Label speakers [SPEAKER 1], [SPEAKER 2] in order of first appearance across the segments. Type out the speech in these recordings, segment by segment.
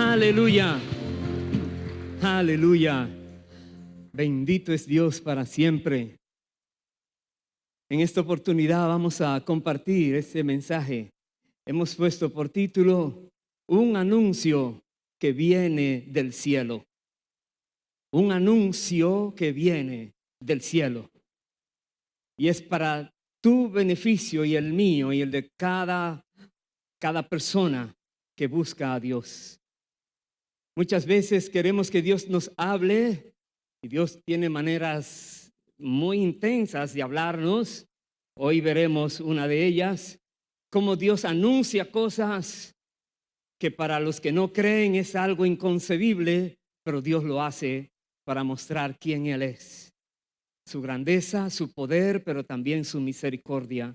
[SPEAKER 1] Aleluya. Aleluya. Bendito es Dios para siempre. En esta oportunidad vamos a compartir este mensaje. Hemos puesto por título un anuncio que viene del cielo. Un anuncio que viene del cielo. Y es para tu beneficio y el mío y el de cada persona que busca a Dios. Muchas veces queremos que Dios nos hable y Dios tiene maneras muy intensas de hablarnos. Hoy veremos una de ellas, cómo Dios anuncia cosas que para los que no creen es algo inconcebible, pero Dios lo hace para mostrar quién Él es. Su grandeza, su poder, pero también su misericordia.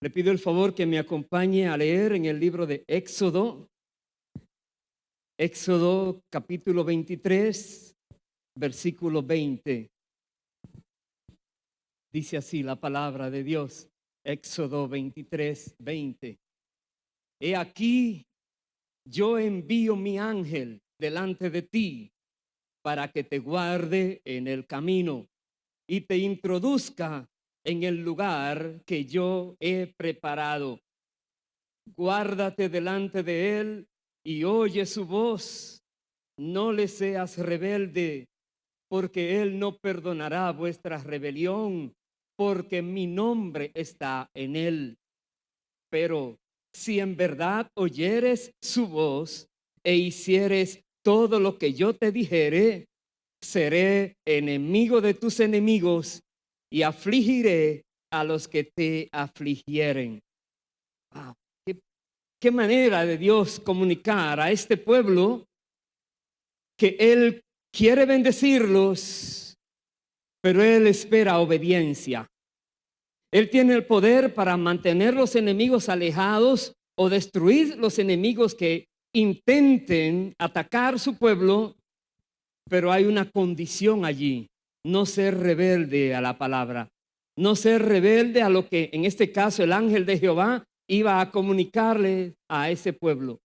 [SPEAKER 1] Le pido el favor que me acompañe a leer en el libro de Éxodo. Éxodo capítulo 23, versículo 20. Dice así la palabra de Dios. Éxodo 23, 20. He aquí, yo envío mi ángel delante de ti para que te guarde en el camino y te introduzca en el lugar que yo he preparado. Guárdate delante de él y oye su voz. No le seas rebelde, porque él no perdonará vuestra rebelión, porque mi nombre está en él. Pero si en verdad oyeres su voz e hicieres todo lo que yo te dijere, seré enemigo de tus enemigos y afligiré a los que te afligieren. Wow. ¿Qué manera de Dios comunicar a este pueblo que Él quiere bendecirlos, pero Él espera obediencia? Él tiene el poder para mantener los enemigos alejados o destruir los enemigos que intenten atacar su pueblo, pero hay una condición allí: no ser rebelde a la palabra, no ser rebelde a lo que en este caso el ángel de Jehová iba a comunicarle a ese pueblo.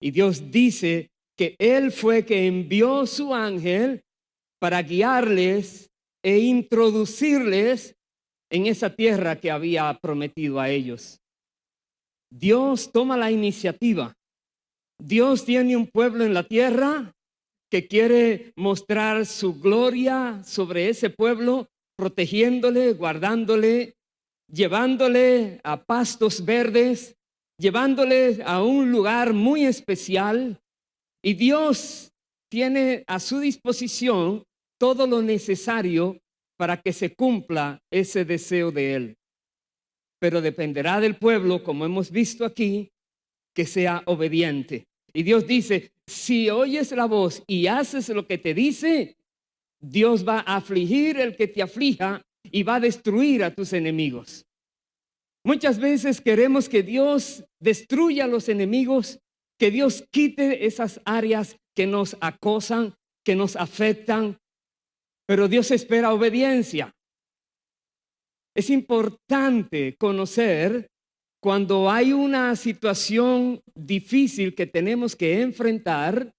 [SPEAKER 1] Y Dios dice que Él fue que envió su ángel para guiarles e introducirles en esa tierra que había prometido a ellos. Dios toma la iniciativa. Dios tiene un pueblo en la tierra que quiere mostrar su gloria sobre ese pueblo, protegiéndole, guardándole, llevándole a pastos verdes, llevándole a un lugar muy especial. Y Dios tiene a su disposición todo lo necesario para que se cumpla ese deseo de Él. Pero dependerá del pueblo, como hemos visto aquí, que sea obediente. Y Dios dice: si oyes la voz y haces lo que te dice, Dios va a afligir el que te aflija y va a destruir a tus enemigos. Muchas veces queremos que Dios destruya a los enemigos, que Dios quite esas áreas que nos acosan, que nos afectan, pero Dios espera obediencia. Es importante conocer cuando hay una situación difícil que tenemos que enfrentar.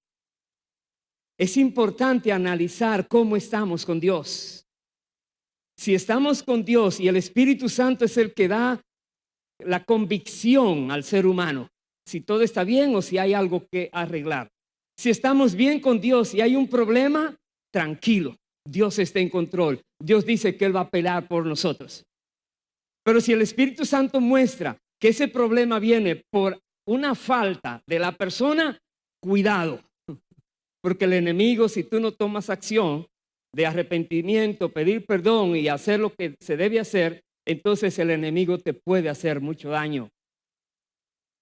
[SPEAKER 1] Es importante analizar cómo estamos con Dios. Si estamos con Dios y el Espíritu Santo es el que da la convicción al ser humano, si todo está bien o si hay algo que arreglar. Si estamos bien con Dios y hay un problema, tranquilo, Dios está en control. Dios dice que Él va a pelear por nosotros. Pero si el Espíritu Santo muestra que ese problema viene por una falta de la persona, cuidado. Porque el enemigo, si tú no tomas acción de arrepentimiento, pedir perdón y hacer lo que se debe hacer, entonces el enemigo te puede hacer mucho daño.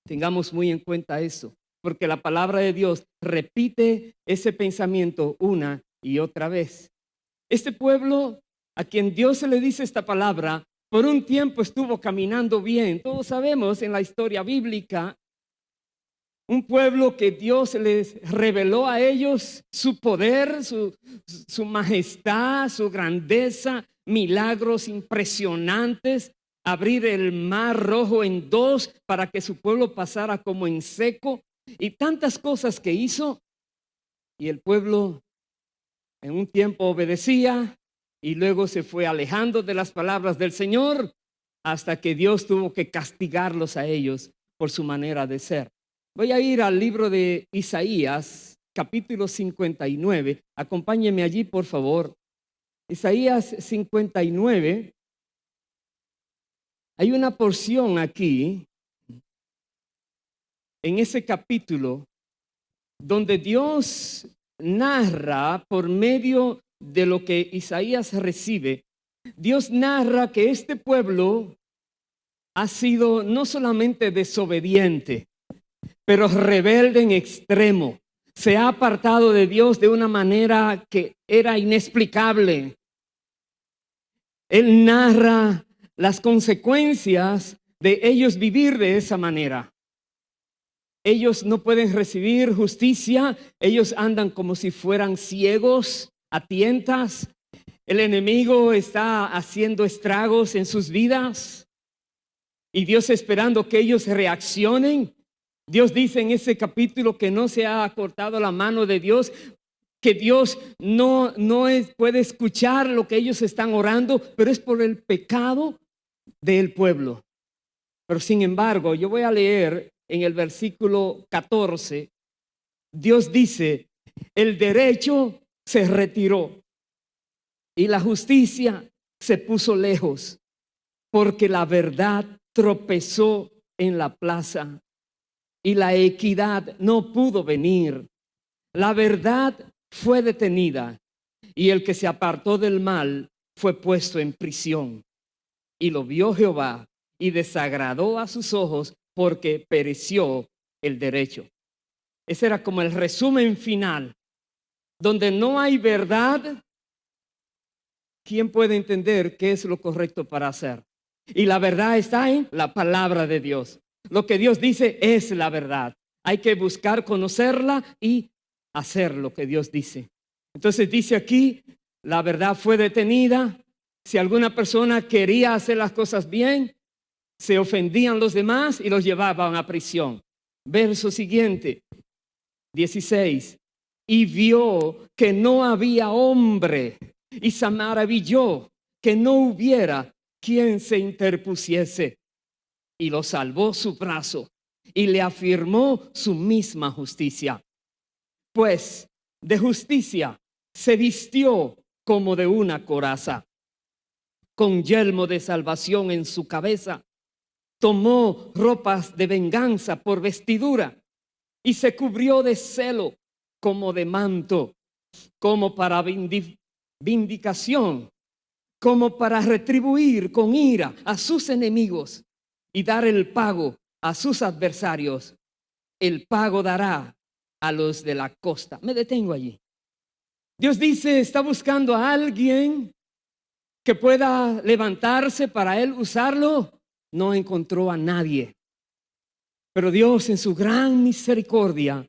[SPEAKER 1] Tengamos muy en cuenta eso, porque la palabra de Dios repite ese pensamiento una y otra vez. Este pueblo a quien Dios se le dice esta palabra, por un tiempo estuvo caminando bien. Todos sabemos en la historia bíblica, un pueblo que Dios les reveló a ellos su poder, su majestad, su grandeza, milagros impresionantes, abrir el mar Rojo en dos para que su pueblo pasara como en seco. y tantas cosas que hizo, y el pueblo en un tiempo obedecía y luego se fue alejando de las palabras del Señor hasta que Dios tuvo que castigarlos a ellos por su manera de ser. Voy a ir al libro de Isaías, capítulo 59. Acompáñeme allí, por favor. Isaías 59. Hay una porción aquí, en ese capítulo, donde Dios narra por medio de lo que Isaías recibe. Dios narra que este pueblo ha sido no solamente desobediente, pero rebelde en extremo. Se ha apartado de Dios de una manera que era inexplicable. Él narra las consecuencias de ellos vivir de esa manera. Ellos no pueden recibir justicia, ellos andan como si fueran ciegos, a tientas. El enemigo está haciendo estragos en sus vidas y Dios esperando que ellos reaccionen. Dios dice en ese capítulo que no se ha cortado la mano de Dios, que Dios no puede escuchar lo que ellos están orando, pero es por el pecado del pueblo. Pero sin embargo, yo voy a leer en el versículo 14, Dios dice, el derecho se retiró y la justicia se puso lejos, porque la verdad tropezó en la plaza y la equidad no pudo venir. La verdad fue detenida y el que se apartó del mal fue puesto en prisión. Y lo vio Jehová y desagradó a sus ojos porque pereció el derecho. Ese era como el resumen final. Donde no hay verdad, ¿quién puede entender qué es lo correcto para hacer? Y la verdad está en la palabra de Dios. Lo que Dios dice es la verdad. Hay que buscar conocerla y hacer lo que Dios dice. Entonces dice aquí, la verdad fue detenida. Si alguna persona quería hacer las cosas bien, se ofendían los demás y los llevaban a prisión. Verso siguiente, 16. Y vio que no había hombre y se maravilló que no hubiera quien se interpusiese. Y lo salvó su brazo y le afirmó su misma justicia. Pues de justicia se vistió como de una coraza, con yelmo de salvación en su cabeza. Tomó ropas de venganza por vestidura y se cubrió de celo como de manto, como para vindicación, como para retribuir con ira a sus enemigos y dar el pago a sus adversarios. El pago dará a los de la costa. Me detengo allí. Dios dice, está buscando a alguien que pueda levantarse para él usarlo. No encontró a nadie. Pero Dios en su gran misericordia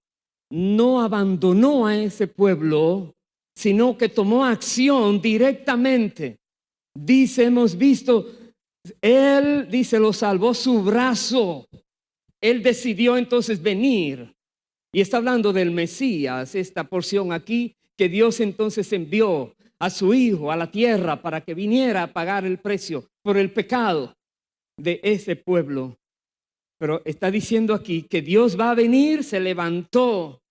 [SPEAKER 1] no abandonó a ese pueblo, sino que tomó acción directamente. Dice, hemos visto, Él, dice, lo salvó su brazo. Él decidió entonces venir. Y está hablando del Mesías, esta porción aquí, que Dios entonces envió a su Hijo a la tierra para que viniera a pagar el precio por el pecado de ese pueblo. Pero está diciendo aquí que Dios va a venir, se levantó,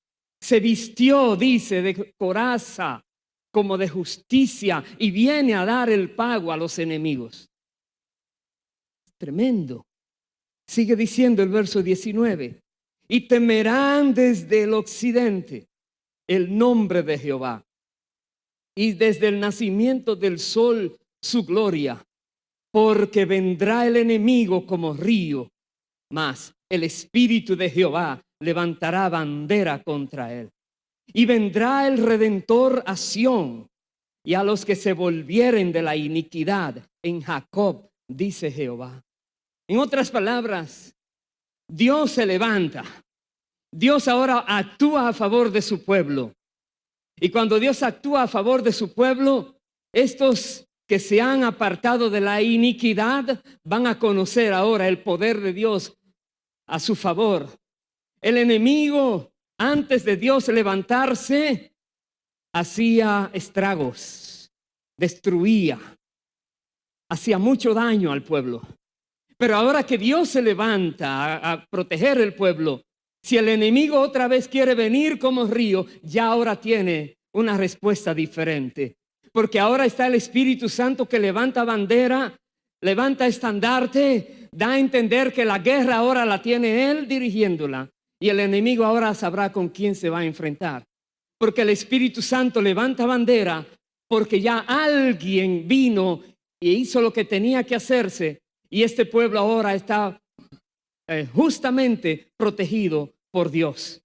[SPEAKER 1] se vistió, dice, de coraza, como de justicia, y viene a dar el pago a los enemigos. Tremendo. Sigue diciendo el verso 19. Y temerán desde el occidente el nombre de Jehová, y desde el nacimiento del sol su gloria, porque vendrá el enemigo como río, mas el Espíritu de Jehová levantará bandera contra él. Y vendrá el Redentor a Sión, y a los que se volvieren de la iniquidad en Jacob, dice Jehová. En otras palabras, Dios se levanta. Dios ahora actúa a favor de su pueblo. Y cuando Dios actúa a favor de su pueblo, estos que se han apartado de la iniquidad van a conocer ahora el poder de Dios a su favor. El enemigo, antes de Dios levantarse, hacía estragos, destruía, hacía mucho daño al pueblo. Pero ahora que Dios se levanta a proteger el pueblo, si el enemigo otra vez quiere venir como río, ya ahora tiene una respuesta diferente. Porque ahora está el Espíritu Santo que levanta bandera, levanta estandarte, da a entender que la guerra ahora la tiene Él dirigiéndola. Y el enemigo ahora sabrá con quién se va a enfrentar. Porque el Espíritu Santo levanta bandera, porque ya alguien vino y hizo lo que tenía que hacerse. Y este pueblo ahora está justamente protegido por Dios.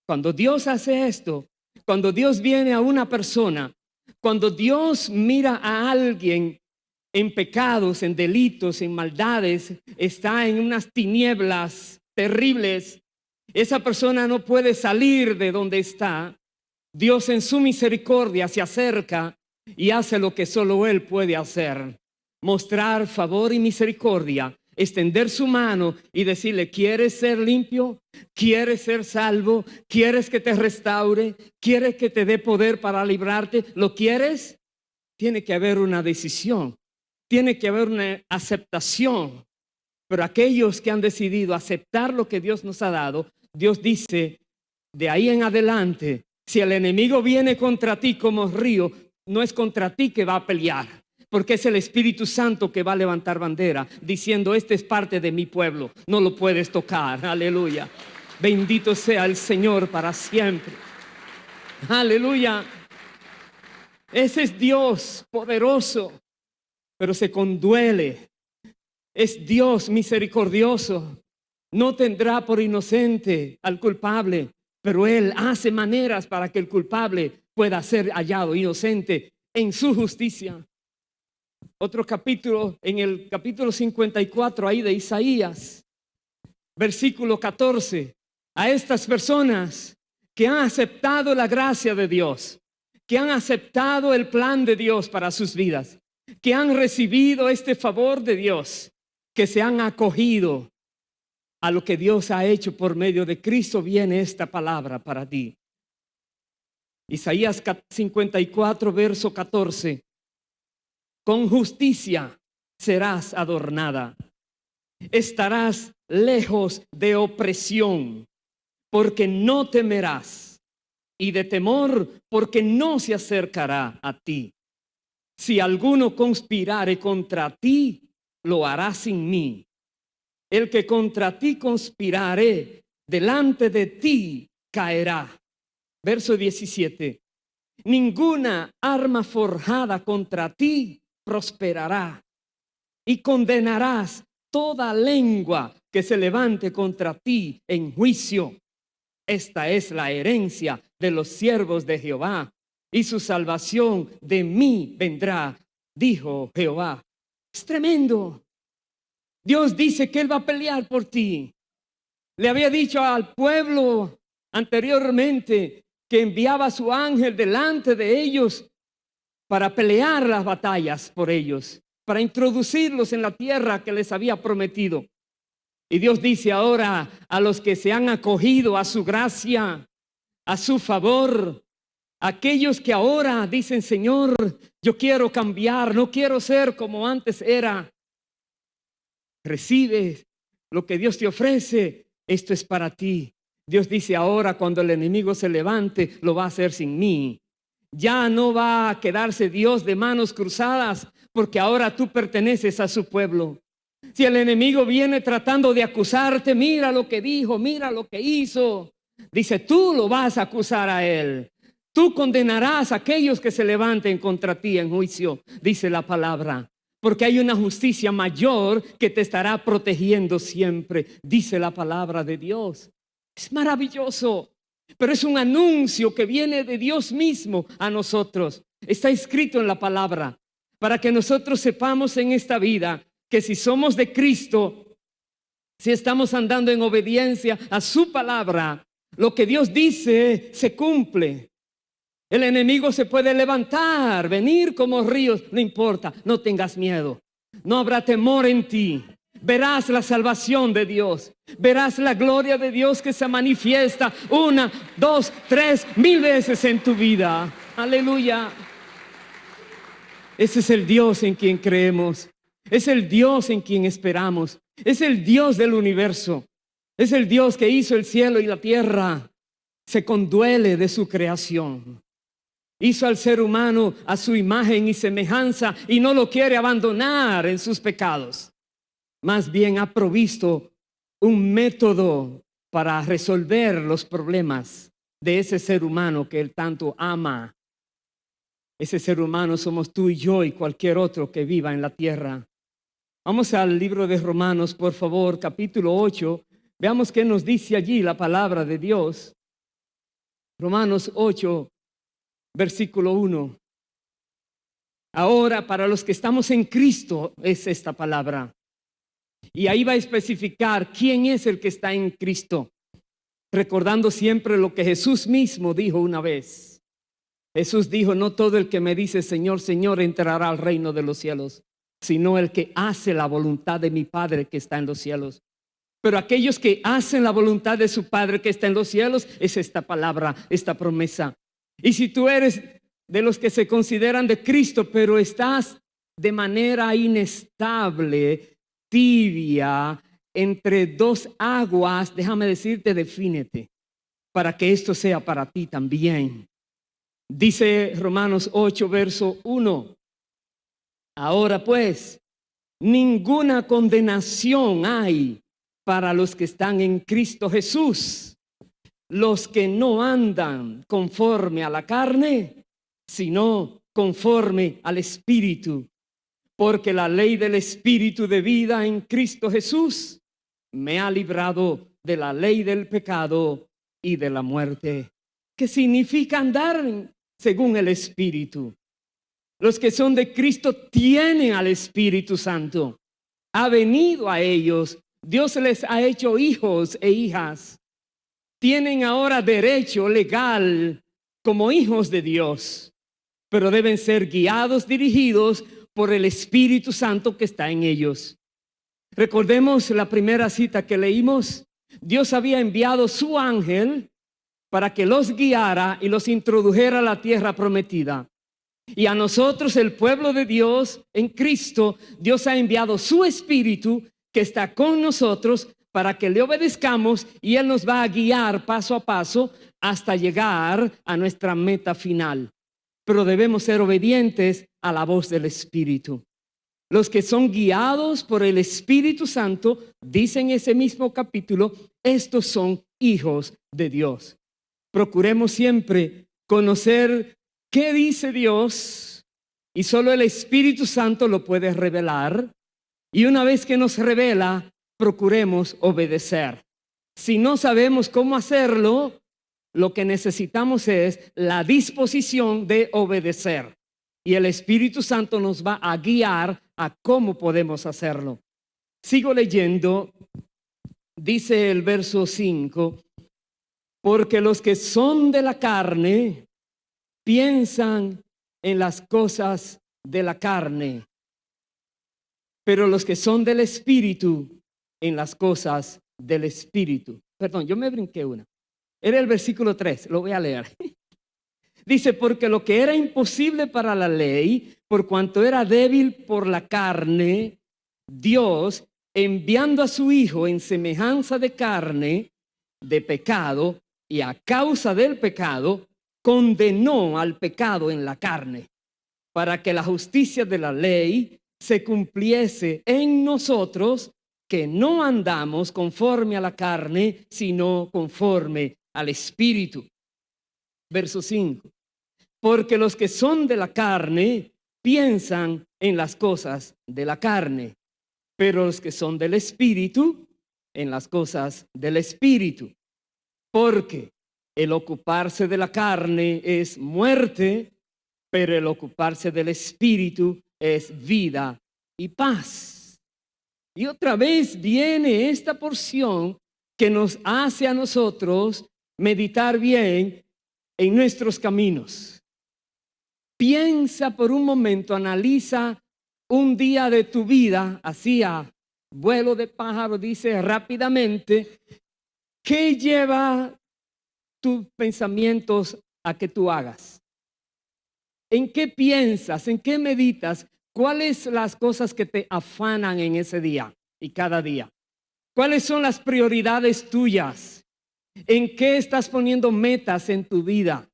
[SPEAKER 1] Cuando Dios hace esto, cuando Dios viene a una persona, cuando Dios mira a alguien en pecados, en delitos, en maldades, está en unas tinieblas terribles, esa persona no puede salir de donde está. Dios en su misericordia se acerca y hace lo que solo Él puede hacer: mostrar favor y misericordia, extender su mano y decirle: ¿quieres ser limpio? ¿Quieres ser salvo? ¿Quieres que te restaure? ¿Quieres que te dé poder para librarte? ¿Lo quieres? Tiene que haber una decisión, tiene que haber una aceptación. Pero aquellos que han decidido aceptar lo que Dios nos ha dado, Dios dice: de ahí en adelante, si el enemigo viene contra ti como río, no es contra ti que va a pelear, porque es el Espíritu Santo que va a levantar bandera, diciendo: este es parte de mi pueblo, no lo puedes tocar. Aleluya. Bendito sea el Señor para siempre. Aleluya. Ese es Dios poderoso, pero se conduele. Es Dios misericordioso. No tendrá por inocente al culpable, pero Él hace maneras para que el culpable pueda ser hallado inocente en su justicia. Otro capítulo, en el capítulo 54 ahí de Isaías, versículo 14. A estas personas que han aceptado la gracia de Dios, que han aceptado el plan de Dios para sus vidas, que han recibido este favor de Dios, que se han acogido a lo que Dios ha hecho por medio de Cristo, viene esta palabra para ti. Isaías 54, verso 14. Con justicia serás adornada, estarás lejos de opresión, porque no temerás, y de temor, porque no se acercará a ti. Si alguno conspirare contra ti, lo hará sin mí. El que contra ti conspirare, delante de ti caerá. Verso 17. Ninguna arma forjada contra ti prosperará, y condenarás toda lengua que se levante contra ti en juicio. Esta es la herencia de los siervos de Jehová, y su salvación de mí vendrá, dijo Jehová. Es tremendo. Dios dice que Él va a pelear por ti. Le había dicho al pueblo anteriormente que enviaba a su ángel delante de ellos para pelear las batallas por ellos, para introducirlos en la tierra que les había prometido. Y Dios dice ahora a los que se han acogido a su gracia, a su favor, aquellos que ahora dicen: Señor, yo quiero cambiar, no quiero ser como antes era. Recibe lo que Dios te ofrece, esto es para ti. Dios dice ahora: cuando el enemigo se levante, lo va a hacer sin mí. Ya no va a quedarse Dios de manos cruzadas, porque ahora tú perteneces a su pueblo. Si el enemigo viene tratando de acusarte, mira lo que dijo, mira lo que hizo, dice: tú lo vas a acusar a él. Tú condenarás a aquellos que se levanten contra ti en juicio, dice la palabra. Porque hay una justicia mayor que te estará protegiendo siempre, dice la palabra de Dios. Es maravilloso, pero es un anuncio que viene de Dios mismo a nosotros. Está escrito en la palabra para que nosotros sepamos en esta vida que si somos de Cristo, si estamos andando en obediencia a su palabra, lo que Dios dice se cumple. El enemigo se puede levantar, venir como ríos, no importa, no tengas miedo. No habrá temor en ti, verás la salvación de Dios, verás la gloria de Dios que se manifiesta 1, 2, 3, 1000 veces en tu vida. Aleluya. Ese es el Dios en quien creemos, es el Dios en quien esperamos, es el Dios del universo, es el Dios que hizo el cielo y la tierra. Se conduele de su creación. Hizo al ser humano a su imagen y semejanza y no lo quiere abandonar en sus pecados. Más bien ha provisto un método para resolver los problemas de ese ser humano que Él tanto ama. Ese ser humano somos tú y yo y cualquier otro que viva en la tierra. Vamos al libro de Romanos, por favor, capítulo 8. Veamos qué nos dice allí la palabra de Dios. Romanos 8. Versículo 1. Ahora, para los que estamos en Cristo es esta palabra. Y ahí va a especificar quién es el que está en Cristo. Recordando siempre lo que Jesús mismo dijo una vez. Jesús dijo, no todo el que me dice Señor, Señor entrará al reino de los cielos, sino el que hace la voluntad de mi Padre que está en los cielos. Pero aquellos que hacen la voluntad de su Padre que está en los cielos, es esta palabra, esta promesa. Y si tú eres de los que se consideran de Cristo, pero estás de manera inestable, tibia, entre dos aguas, déjame decirte, defínete, para que esto sea para ti también. Dice Romanos 8, verso 1. Ahora pues, ninguna condenación hay para los que están en Cristo Jesús. Los que no andan conforme a la carne, sino conforme al Espíritu. Porque la ley del Espíritu de vida en Cristo Jesús me ha librado de la ley del pecado y de la muerte. ¿Qué significa andar según el Espíritu? Los que son de Cristo tienen al Espíritu Santo. Ha venido a ellos. Dios les ha hecho hijos e hijas. Tienen ahora derecho legal como hijos de Dios, pero deben ser guiados, dirigidos por el Espíritu Santo que está en ellos. Recordemos la primera cita que leímos. Dios había enviado su ángel para que los guiara y los introdujera a la tierra prometida. Y a nosotros, el pueblo de Dios en Cristo, Dios ha enviado su Espíritu que está con nosotros para que le obedezcamos y Él nos va a guiar paso a paso hasta llegar a nuestra meta final. Pero debemos ser obedientes a la voz del Espíritu. Los que son guiados por el Espíritu Santo, dice en ese mismo capítulo, estos son hijos de Dios. Procuremos siempre conocer qué dice Dios y solo el Espíritu Santo lo puede revelar. Y una vez que nos revela, procuremos obedecer. Si no sabemos cómo hacerlo, lo que necesitamos es la disposición de obedecer. Y el Espíritu Santo nos va a guiar a cómo podemos hacerlo. Sigo leyendo. Dice el verso 5. Porque los que son de la carne piensan en las cosas de la carne, pero los que son del Espíritu en las cosas del Espíritu. Perdón, yo me brinqué una. Era el versículo 3, lo voy a leer. Dice, porque lo que era imposible para la ley, por cuanto era débil por la carne, Dios, enviando a su Hijo en semejanza de carne, de pecado, y a causa del pecado, condenó al pecado en la carne, para que la justicia de la ley se cumpliese en nosotros, que no andamos conforme a la carne, sino conforme al Espíritu. Verso 5. Porque los que son de la carne piensan en las cosas de la carne, pero los que son del Espíritu en las cosas del Espíritu. Porque el ocuparse de la carne es muerte, pero el ocuparse del Espíritu es vida y paz. Y otra vez viene esta porción que nos hace a nosotros meditar bien en nuestros caminos. Piensa por un momento, analiza un día de tu vida, así a vuelo de pájaro, dice rápidamente, ¿qué lleva tus pensamientos a que tú hagas? ¿En qué piensas? ¿En qué meditas? ¿Cuáles son las cosas que te afanan en ese día y cada día? ¿Cuáles son las prioridades tuyas? ¿En qué estás poniendo metas en tu vida?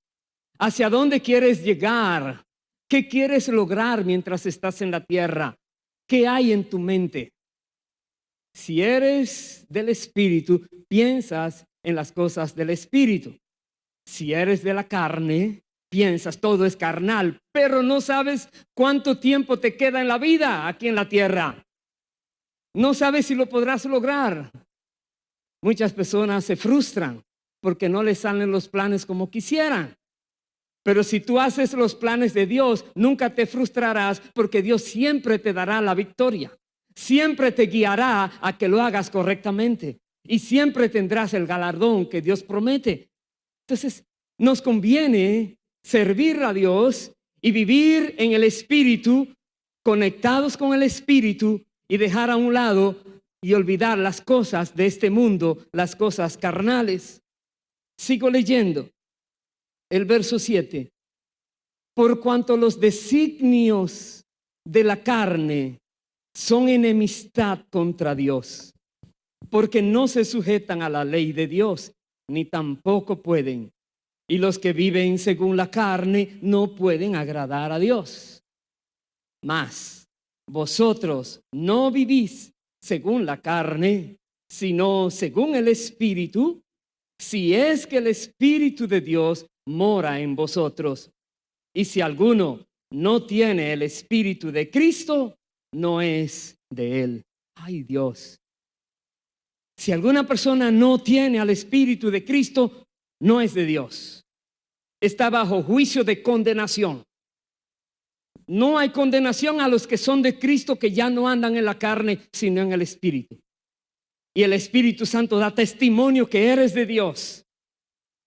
[SPEAKER 1] ¿Hacia dónde quieres llegar? ¿Qué quieres lograr mientras estás en la tierra? ¿Qué hay en tu mente? Si eres del Espíritu, piensas en las cosas del Espíritu. Si eres de la carne, piensas todo es carnal, pero no sabes cuánto tiempo te queda en la vida aquí en la tierra. No sabes si lo podrás lograr. Muchas personas se frustran porque no les salen los planes como quisieran. Pero si tú haces los planes de Dios, nunca te frustrarás porque Dios siempre te dará la victoria. Siempre te guiará a que lo hagas correctamente y siempre tendrás el galardón que Dios promete. Entonces, nos conviene servir a Dios y vivir en el Espíritu, conectados con el Espíritu y dejar a un lado y olvidar las cosas de este mundo, las cosas carnales. Sigo leyendo el verso 7. Por cuanto los designios de la carne son enemistad contra Dios, porque no se sujetan a la ley de Dios, ni tampoco pueden. Y los que viven según la carne no pueden agradar a Dios. Mas vosotros no vivís según la carne, sino según el Espíritu, si es que el Espíritu de Dios mora en vosotros. Y si alguno no tiene el Espíritu de Cristo, no es de él. Ay, Dios. Si alguna persona no tiene al Espíritu de Cristo, no es de Dios. Está bajo juicio de condenación. No hay condenación a los que son de Cristo, que ya no andan en la carne, sino en el Espíritu. Y el Espíritu Santo da testimonio que eres de Dios.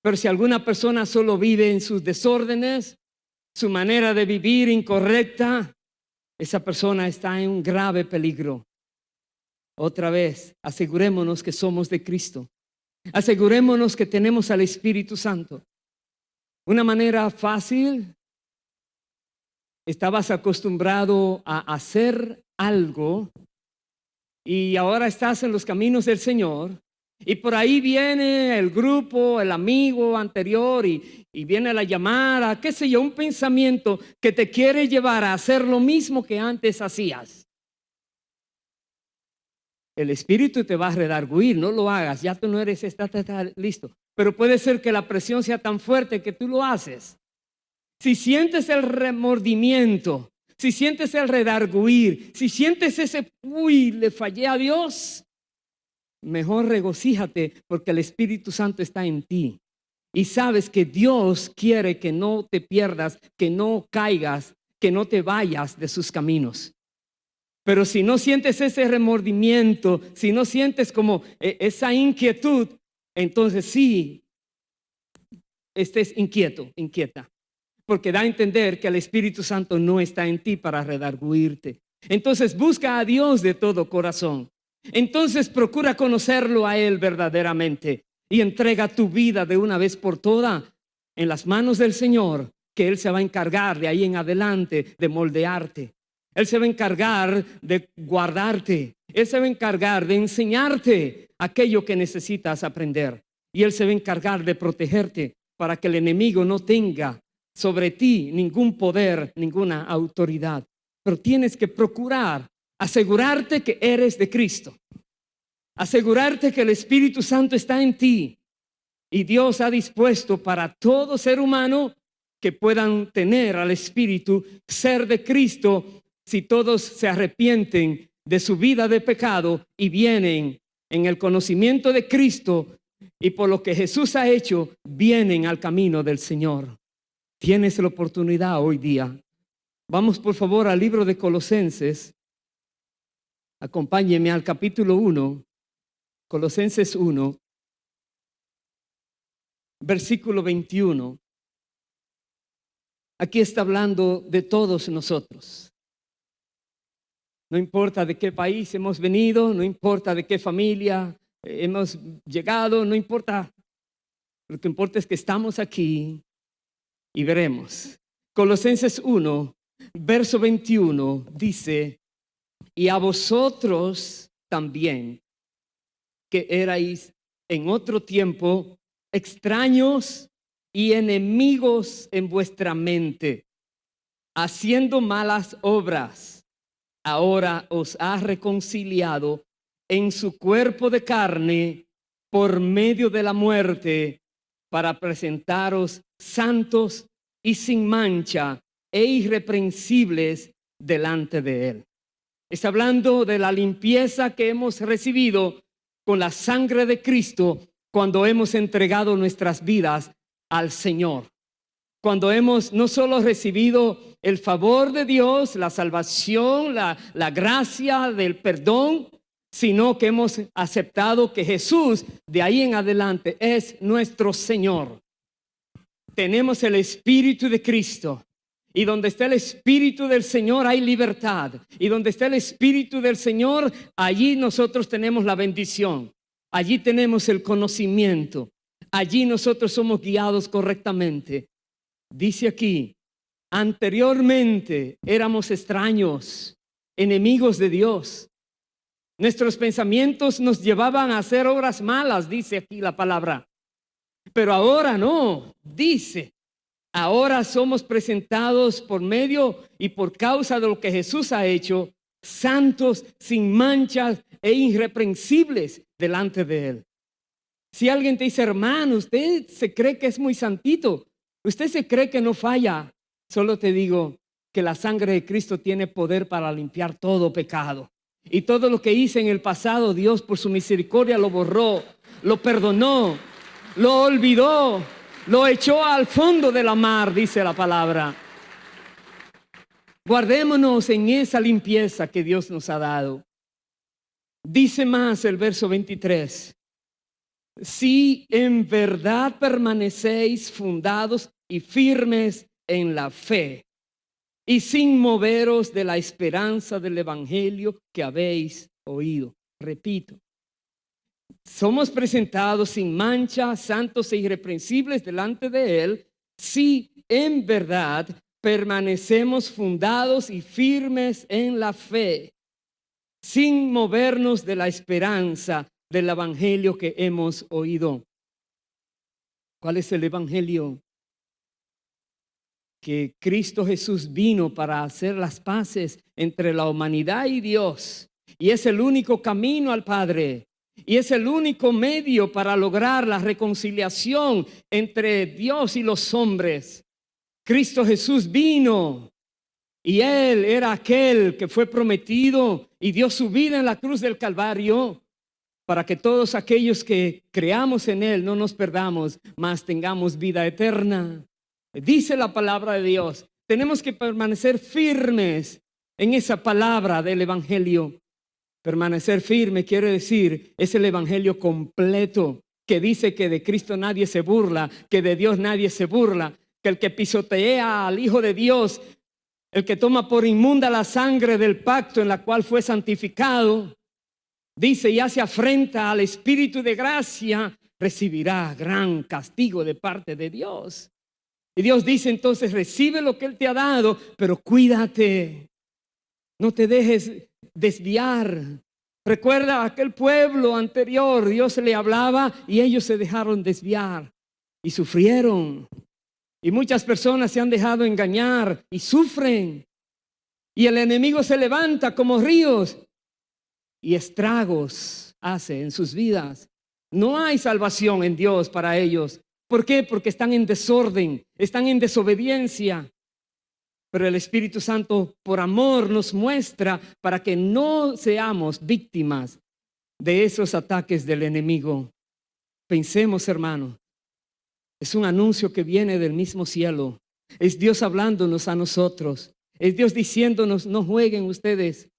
[SPEAKER 1] Pero si alguna persona solo vive en sus desórdenes, su manera de vivir incorrecta, esa persona está en un grave peligro. Otra vez, asegurémonos que somos de Cristo. Asegurémonos que tenemos al Espíritu Santo. Una manera fácil, estabas acostumbrado a hacer algo y ahora estás en los caminos del Señor. Y por ahí viene el grupo, el amigo anterior y viene la llamada, qué sé yo, un pensamiento que te quiere llevar a hacer lo mismo que antes hacías. El Espíritu te va a redarguir, no lo hagas, ya tú no eres, estás listo. Pero puede ser que la presión sea tan fuerte que tú lo haces. Si sientes el remordimiento, si sientes el redarguir, si sientes ese, le fallé a Dios, mejor regocíjate porque el Espíritu Santo está en ti. Y sabes que Dios quiere que no te pierdas, que no caigas, que no te vayas de sus caminos. Pero si no sientes ese remordimiento, si no sientes como esa inquietud, entonces sí, estés inquieta. Porque da a entender que el Espíritu Santo no está en ti para redarguirte. Entonces busca a Dios de todo corazón. Entonces procura conocerlo a Él verdaderamente y entrega tu vida de una vez por todas en las manos del Señor, que Él se va a encargar de ahí en adelante de moldearte. Él se va a encargar de guardarte. Él se va a encargar de enseñarte aquello que necesitas aprender. Y Él se va a encargar de protegerte para que el enemigo no tenga sobre ti ningún poder, ninguna autoridad. Pero tienes que procurar asegurarte que eres de Cristo. Asegurarte que el Espíritu Santo está en ti. Y Dios ha dispuesto para todo ser humano que puedan tener al Espíritu, ser de Cristo, si todos se arrepienten de su vida de pecado y vienen en el conocimiento de Cristo y por lo que Jesús ha hecho, vienen al camino del Señor. Tienes la oportunidad hoy día. Vamos por favor al libro de Colosenses. Acompáñenme al capítulo 1, Colosenses 1, versículo 21. Aquí está hablando de todos nosotros. No importa de qué país hemos venido, no importa de qué familia hemos llegado, no importa. Lo que importa es que estamos aquí y veremos. Colosenses 1, verso 21 dice: y a vosotros también, que erais en otro tiempo extraños y enemigos en vuestra mente, haciendo malas obras, ahora os ha reconciliado en su cuerpo de carne por medio de la muerte, para presentaros santos y sin mancha e irreprensibles delante de él. Está hablando de la limpieza que hemos recibido con la sangre de Cristo cuando hemos entregado nuestras vidas al Señor. Cuando hemos no solo recibido el favor de Dios, la salvación, la gracia del perdón, sino que hemos aceptado que Jesús de ahí en adelante es nuestro Señor. Tenemos el Espíritu de Cristo. Y donde está el Espíritu del Señor hay libertad. Y donde está el Espíritu del Señor, allí nosotros tenemos la bendición. Allí tenemos el conocimiento. Allí nosotros somos guiados correctamente. Dice aquí: anteriormente éramos extraños, enemigos de Dios. Nuestros pensamientos nos llevaban a hacer obras malas, dice aquí la palabra. Pero ahora no, dice: ahora somos presentados por medio y por causa de lo que Jesús ha hecho, santos, sin manchas e irreprensibles delante de Él. Si alguien te dice: hermano, usted se cree que es muy santito, usted se cree que no falla, solo te digo que la sangre de Cristo tiene poder para limpiar todo pecado. Y todo lo que hice en el pasado, Dios por su misericordia lo borró, lo perdonó, lo olvidó, lo echó al fondo de la mar, dice la palabra. Guardémonos en esa limpieza que Dios nos ha dado. Dice más el verso 23: si en verdad permanecéis fundados y firmes en la fe, y sin moveros de la esperanza del evangelio que habéis oído. Repito, somos presentados sin mancha, santos e irreprensibles delante de Él, si en verdad permanecemos fundados y firmes en la fe, sin movernos de la esperanza del evangelio que hemos oído. ¿Cuál es el evangelio? Que Cristo Jesús vino para hacer las paces entre la humanidad y Dios. Y es el único camino al Padre. Y es el único medio para lograr la reconciliación entre Dios y los hombres. Cristo Jesús vino y Él era aquel que fue prometido y dio su vida en la cruz del Calvario para que todos aquellos que creamos en Él no nos perdamos, mas tengamos vida eterna. Dice la palabra de Dios, tenemos que permanecer firmes en esa palabra del evangelio. Permanecer firme quiere decir, es el evangelio completo que dice que de Cristo nadie se burla, que de Dios nadie se burla, que el que pisotea al Hijo de Dios, el que toma por inmunda la sangre del pacto en la cual fue santificado, dice, y hace afrenta al Espíritu de gracia, recibirá gran castigo de parte de Dios. Y Dios dice entonces, recibe lo que Él te ha dado, pero cuídate, no te dejes desviar. Recuerda aquel pueblo anterior, Dios le hablaba y ellos se dejaron desviar y sufrieron. Y muchas personas se han dejado engañar y sufren. Y el enemigo se levanta como ríos y estragos hace en sus vidas. No hay salvación en Dios para ellos. ¿Por qué? Porque están en desorden, están en desobediencia. Pero el Espíritu Santo por amor nos muestra para que no seamos víctimas de esos ataques del enemigo. Pensemos, hermanos, es un anuncio que viene del mismo cielo. Es Dios hablándonos a nosotros. Es Dios diciéndonos, no jueguen ustedes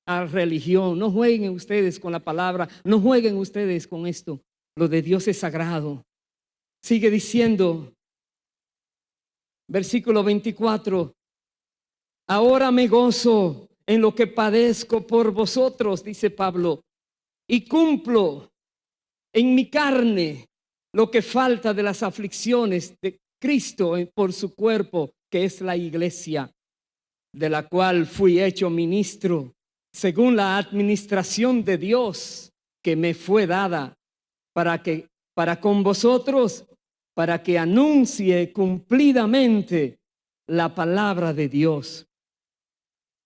[SPEAKER 1] a religión, no jueguen ustedes con la palabra, no jueguen ustedes con esto. Lo de Dios es sagrado. Sigue diciendo, versículo 24, ahora me gozo en lo que padezco por vosotros, dice Pablo, y cumplo en mi carne lo que falta de las aflicciones de Cristo por su cuerpo, que es la iglesia, de la cual fui hecho ministro según la administración de Dios que me fue dada para con vosotros, para que anuncie cumplidamente la palabra de Dios.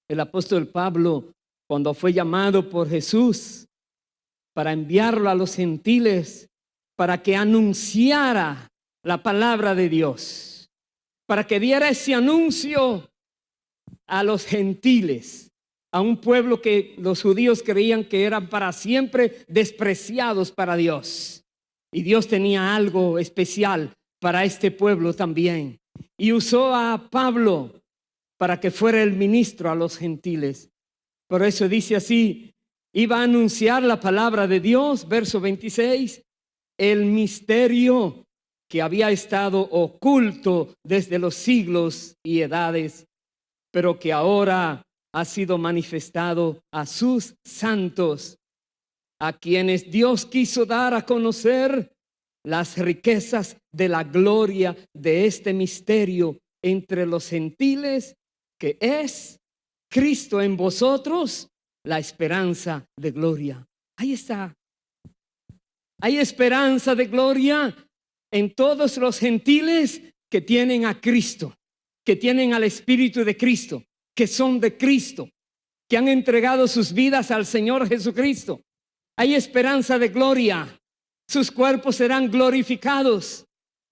[SPEAKER 1] El apóstol Pablo, cuando fue llamado por Jesús para enviarlo a los gentiles, para que anunciara la palabra de Dios, para que diera ese anuncio a los gentiles, a un pueblo que los judíos creían que eran para siempre despreciados para Dios. Y Dios tenía algo especial para este pueblo también. Y usó a Pablo para que fuera el ministro a los gentiles. Por eso dice así, iba a anunciar la palabra de Dios, verso 26, el misterio que había estado oculto desde los siglos y edades, pero que ahora ha sido manifestado a sus santos, a quienes Dios quiso dar a conocer las riquezas de la gloria de este misterio entre los gentiles, que es Cristo en vosotros, la esperanza de gloria. Ahí está. Hay esperanza de gloria en todos los gentiles que tienen a Cristo, que tienen al Espíritu de Cristo, que son de Cristo, que han entregado sus vidas al Señor Jesucristo. Hay esperanza de gloria. Sus cuerpos serán glorificados.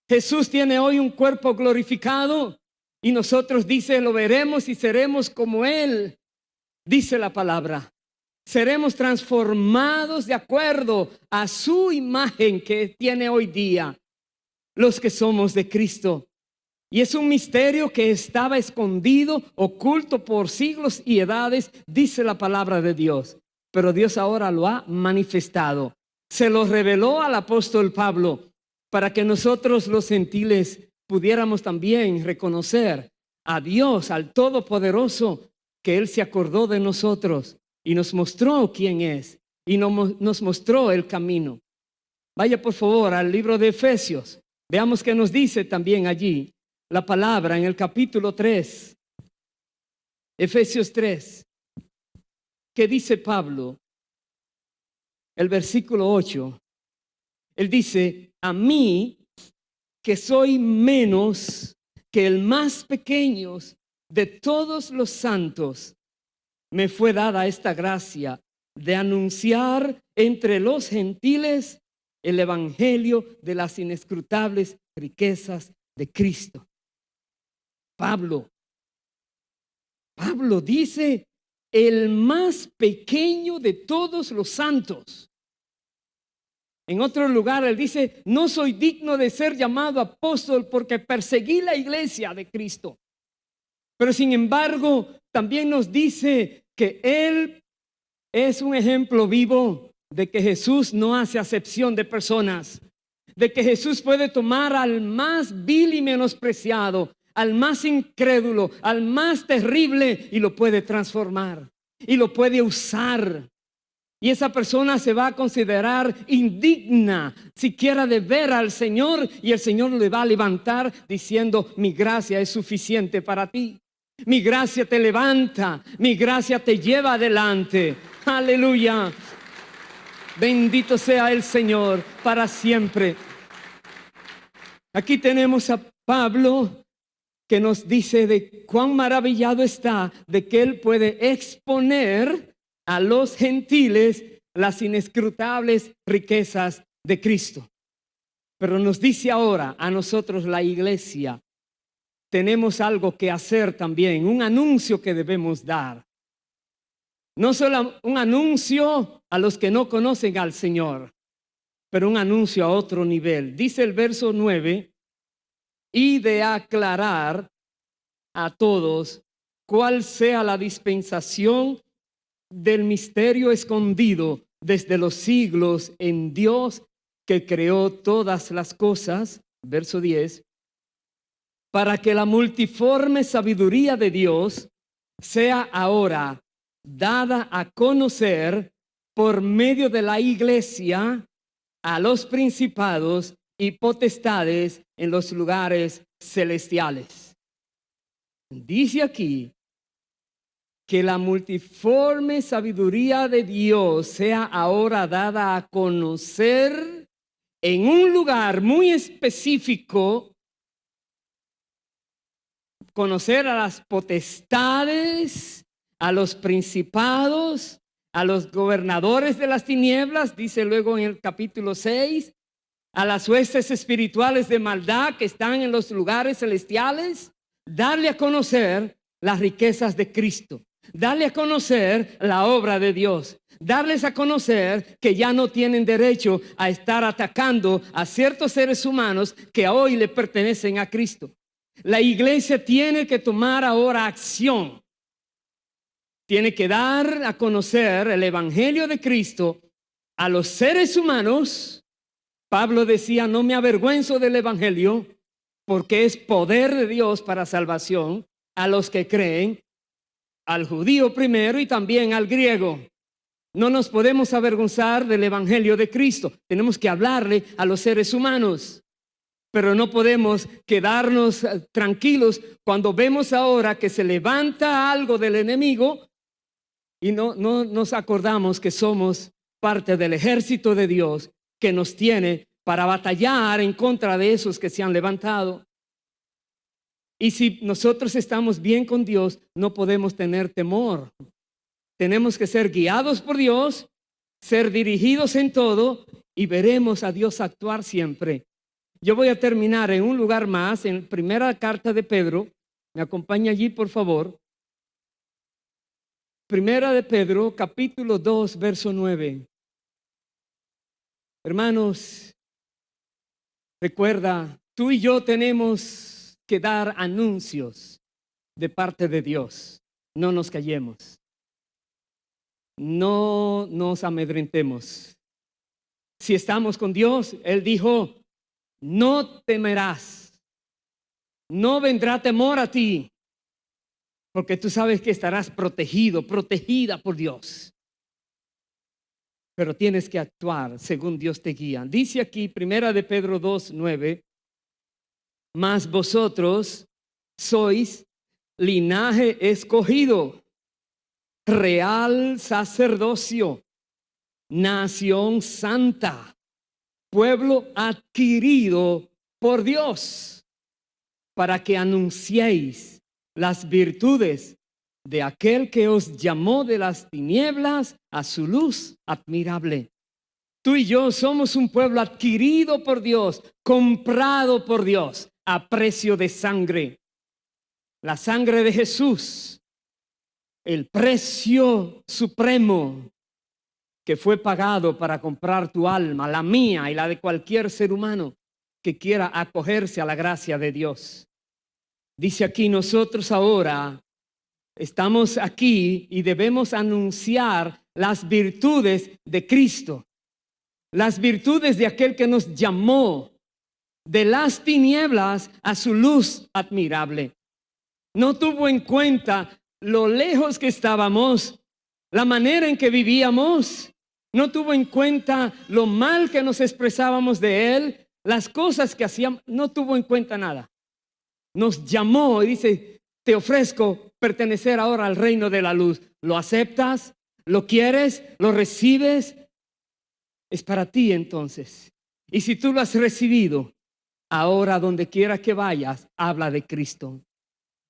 [SPEAKER 1] Jesús tiene hoy un cuerpo glorificado y nosotros, dice, lo veremos y seremos como Él. Dice la palabra, seremos transformados de acuerdo a su imagen que tiene hoy día los que somos de Cristo. Y es un misterio que estaba escondido, oculto por siglos y edades, dice la palabra de Dios. Pero Dios ahora lo ha manifestado. Se lo reveló al apóstol Pablo para que nosotros los gentiles pudiéramos también reconocer a Dios, al Todopoderoso, que Él se acordó de nosotros y nos mostró quién es y nos mostró el camino. Vaya por favor al libro de Efesios. Veamos qué nos dice también allí la palabra en el capítulo 3. Efesios 3. ¿Qué dice Pablo? El versículo 8. Él dice, a mí que soy menos que el más pequeño de todos los santos, me fue dada esta gracia de anunciar entre los gentiles el evangelio de las inescrutables riquezas de Cristo. Pablo dice, el más pequeño de todos los santos. En otro lugar él dice, no soy digno de ser llamado apóstol porque perseguí la iglesia de Cristo. Pero sin embargo, también nos dice que él es un ejemplo vivo de que Jesús no hace acepción de personas, de que Jesús puede tomar al más vil y menospreciado, al más incrédulo, al más terrible, y lo puede transformar y lo puede usar. Y esa persona se va a considerar indigna siquiera de ver al Señor, y el Señor le va a levantar diciendo, mi gracia es suficiente para ti. Mi gracia te levanta, mi gracia te lleva adelante. Aleluya. Bendito sea el Señor para siempre. Aquí tenemos a Pablo que nos dice de cuán maravillado está de que él puede exponer a los gentiles las inescrutables riquezas de Cristo. Pero nos dice ahora a nosotros, la iglesia, tenemos algo que hacer también, un anuncio que debemos dar. No solo un anuncio a los que no conocen al Señor, pero un anuncio a otro nivel. Dice el verso 9, y de aclarar a todos cuál sea la dispensación del misterio escondido desde los siglos en Dios que creó todas las cosas, verso 10, para que la multiforme sabiduría de Dios sea ahora dada a conocer por medio de la iglesia a los principados y potestades en los lugares celestiales. Dice aquí que la multiforme sabiduría de Dios sea ahora dada a conocer en un lugar muy específico, conocer a las potestades, a los principados, a los gobernadores de las tinieblas, dice luego en el capítulo 6, a las huestes espirituales de maldad que están en los lugares celestiales, darle a conocer las riquezas de Cristo, darle a conocer la obra de Dios, darles a conocer que ya no tienen derecho a estar atacando a ciertos seres humanos que hoy le pertenecen a Cristo. La iglesia tiene que tomar ahora acción. Tiene que dar a conocer el evangelio de Cristo a los seres humanos. Pablo decía, no me avergüenzo del evangelio porque es poder de Dios para salvación a los que creen, al judío primero y también al griego. No nos podemos avergonzar del evangelio de Cristo. Tenemos que hablarle a los seres humanos. Pero no podemos quedarnos tranquilos cuando vemos ahora que se levanta algo del enemigo y no nos acordamos que somos parte del ejército de Dios que nos tiene para batallar en contra de esos que se han levantado. Y si nosotros estamos bien con Dios, no podemos tener temor. Tenemos que ser guiados por Dios, ser dirigidos en todo y veremos a Dios actuar siempre. Yo voy a terminar en un lugar más, en primera carta de Pedro. Me acompaña allí, por favor. Primera de Pedro, capítulo 2, verso 9. Hermanos, recuerda, tú y yo tenemos que dar anuncios de parte de Dios. No nos callemos. No nos amedrentemos. Si estamos con Dios, Él dijo, no temerás, no vendrá temor a ti, porque tú sabes que estarás protegido, protegida por Dios. Pero tienes que actuar según Dios te guía. Dice aquí, primera de Pedro 2:9, mas vosotros sois linaje escogido, real sacerdocio, nación santa, pueblo adquirido por Dios, para que anunciéis las virtudes de aquel que os llamó de las tinieblas a su luz admirable. Tú y yo somos un pueblo adquirido por Dios, comprado por Dios a precio de sangre. La sangre de Jesús, el precio supremo que fue pagado para comprar tu alma, la mía y la de cualquier ser humano que quiera acogerse a la gracia de Dios. Dice aquí, nosotros ahora estamos aquí y debemos anunciar las virtudes de Cristo, las virtudes de aquel que nos llamó de las tinieblas a su luz admirable. No tuvo en cuenta lo lejos que estábamos, la manera en que vivíamos. No tuvo en cuenta lo mal que nos expresábamos de Él, las cosas que hacíamos. No tuvo en cuenta nada. Nos llamó y dice, te ofrezco pertenecer ahora al reino de la luz. ¿Lo aceptas? ¿Lo quieres? ¿Lo recibes? Es para ti entonces. Y si tú lo has recibido, ahora donde quiera que vayas, habla de Cristo.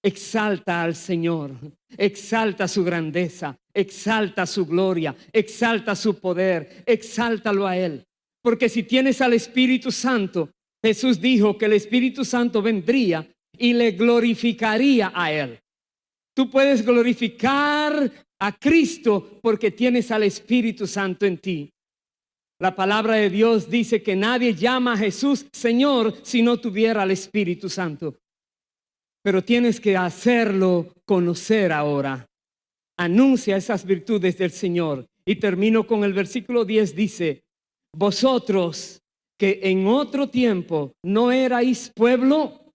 [SPEAKER 1] Exalta al Señor, exalta su grandeza, exalta su gloria, exalta su poder, exáltalo a Él. Porque si tienes al Espíritu Santo, Jesús dijo que el Espíritu Santo vendría y le glorificaría a Él. Tú puedes glorificar a Cristo porque tienes al Espíritu Santo en ti. La palabra de Dios dice que nadie llama a Jesús Señor si no tuviera al Espíritu Santo. Pero tienes que hacerlo conocer ahora. Anuncia esas virtudes del Señor. Y termino con el versículo 10, dice, vosotros que en otro tiempo no erais pueblo,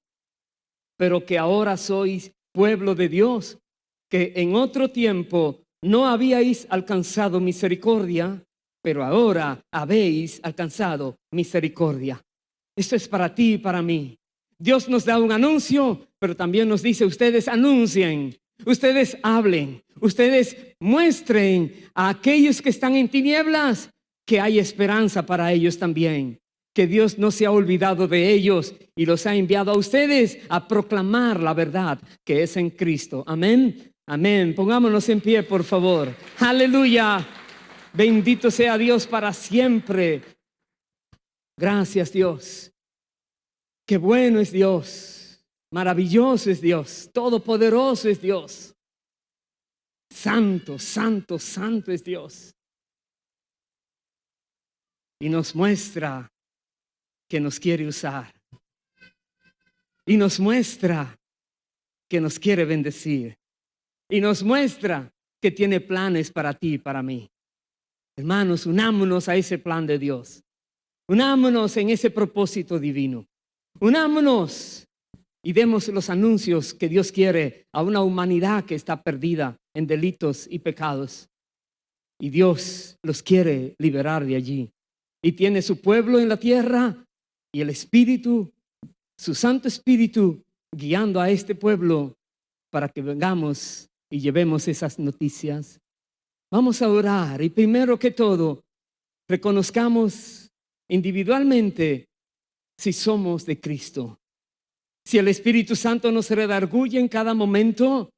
[SPEAKER 1] pero que ahora sois pueblo de Dios, que en otro tiempo no habíais alcanzado misericordia, pero ahora habéis alcanzado misericordia. Esto es para ti y para mí. Dios nos da un anuncio, pero también nos dice: ustedes anuncien, ustedes hablen, ustedes muestren a aquellos que están en tinieblas que hay esperanza para ellos también, que Dios no se ha olvidado de ellos y los ha enviado a ustedes a proclamar la verdad que es en Cristo. Amén, amén. Pongámonos en pie, por favor. Aleluya. Bendito sea Dios para siempre. Gracias, Dios. Qué bueno es Dios, maravilloso es Dios, todopoderoso es Dios. Santo, santo, santo es Dios. Y nos muestra que nos quiere usar. Y nos muestra que nos quiere bendecir. Y nos muestra que tiene planes para ti y para mí. Hermanos, unámonos a ese plan de Dios. Unámonos en ese propósito divino. Unámonos y demos los anuncios que Dios quiere a una humanidad que está perdida en delitos y pecados. Y Dios los quiere liberar de allí. Y tiene su pueblo en la tierra y el Espíritu, su Santo Espíritu, guiando a este pueblo para que vengamos y llevemos esas noticias. Vamos a orar y primero que todo, reconozcamos individualmente si somos de Cristo. Si el Espíritu Santo nos redarguye en cada momento,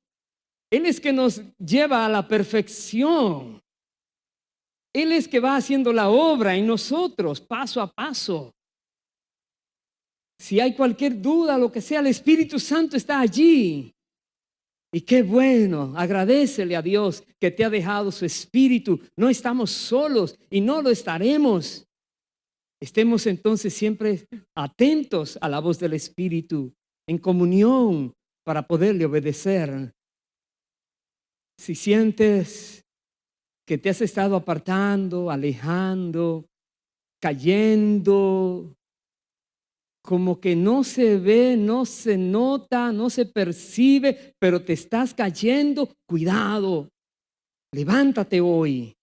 [SPEAKER 1] Él es que nos lleva a la perfección. Él es que va haciendo la obra en nosotros, paso a paso. Si hay cualquier duda, lo que sea, el Espíritu Santo está allí. Y qué bueno, agradécele a Dios que te ha dejado su Espíritu. No estamos solos y no lo estaremos. Estemos entonces siempre atentos a la voz del Espíritu, en comunión para poderle obedecer. Si sientes que te has estado apartando, alejando, cayendo, como que no se ve, no se nota, no se percibe, pero te estás cayendo, cuidado. Levántate hoy.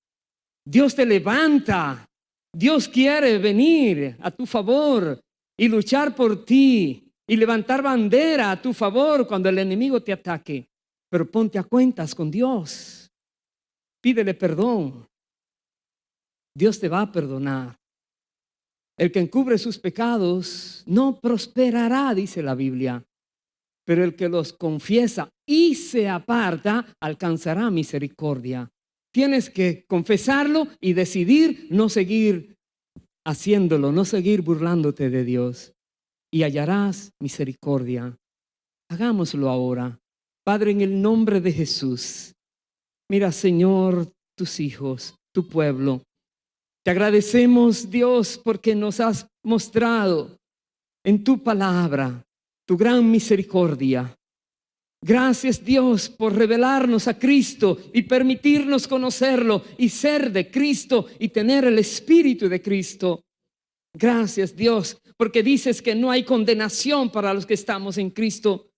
[SPEAKER 1] Dios te levanta. Dios quiere venir a tu favor y luchar por ti y levantar bandera a tu favor cuando el enemigo te ataque. Pero ponte a cuentas con Dios. Pídele perdón. Dios te va a perdonar. El que encubre sus pecados no prosperará, dice la Biblia. Pero el que los confiesa y se aparta alcanzará misericordia. Tienes que confesarlo y decidir no seguir haciéndolo, no seguir burlándote de Dios. Y hallarás misericordia. Hagámoslo ahora. Padre, en el nombre de Jesús. Mira, Señor, tus hijos, tu pueblo. Te agradecemos, Dios, porque nos has mostrado en tu palabra tu gran misericordia. Gracias, Dios, por revelarnos a Cristo y permitirnos conocerlo y ser de Cristo y tener el Espíritu de Cristo. Gracias, Dios, porque dices que no hay condenación para los que estamos en Cristo,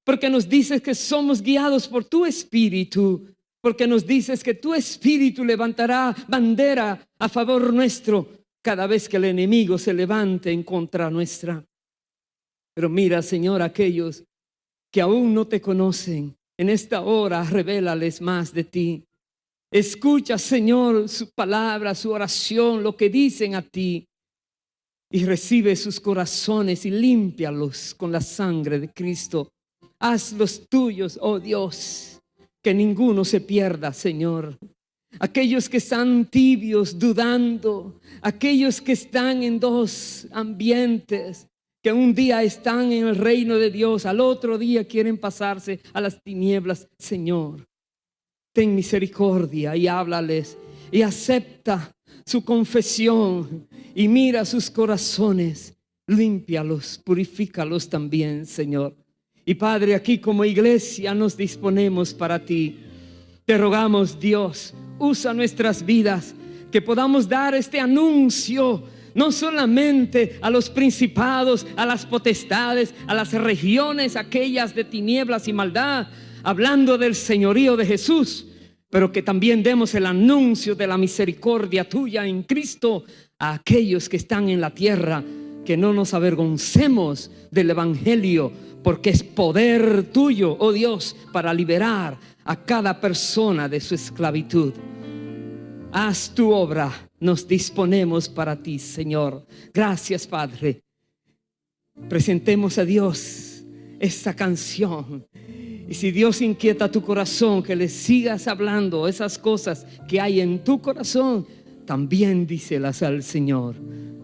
[SPEAKER 1] porque nos dices que somos guiados por tu Espíritu, porque nos dices que tu Espíritu levantará bandera a favor nuestro cada vez que el enemigo se levante en contra nuestra. Pero mira, Señor, aquellos que aún no te conocen, en esta hora revélales más de ti. Escucha, Señor, su palabra, su oración, lo que dicen a ti, y recibe sus corazones y límpialos con la sangre de Cristo. Hazlos tuyos, oh Dios, que ninguno se pierda, Señor. Aquellos que están tibios, dudando, aquellos que están en dos ambientes, que un día están en el reino de Dios, al otro día quieren pasarse a las tinieblas. Señor, ten misericordia y háblales y acepta su confesión y mira sus corazones, límpialos, purifícalos también, Señor. Y Padre, aquí como iglesia nos disponemos para ti. Te rogamos, Dios, usa nuestras vidas, que podamos dar este anuncio no solamente a los principados, a las potestades, a las regiones aquellas de tinieblas y maldad, hablando del señorío de Jesús, pero que también demos el anuncio de la misericordia tuya en Cristo a aquellos que están en la tierra, que no nos avergoncemos del evangelio, porque es poder tuyo, oh Dios, para liberar a cada persona de su esclavitud. Haz tu obra, nos disponemos para ti, Señor. Gracias, Padre. Presentemos a Dios esta canción. Y si Dios inquieta tu corazón, que le sigas hablando esas cosas que hay en tu corazón, también díselas al Señor.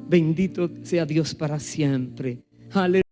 [SPEAKER 1] Bendito sea Dios para siempre. Aleluya.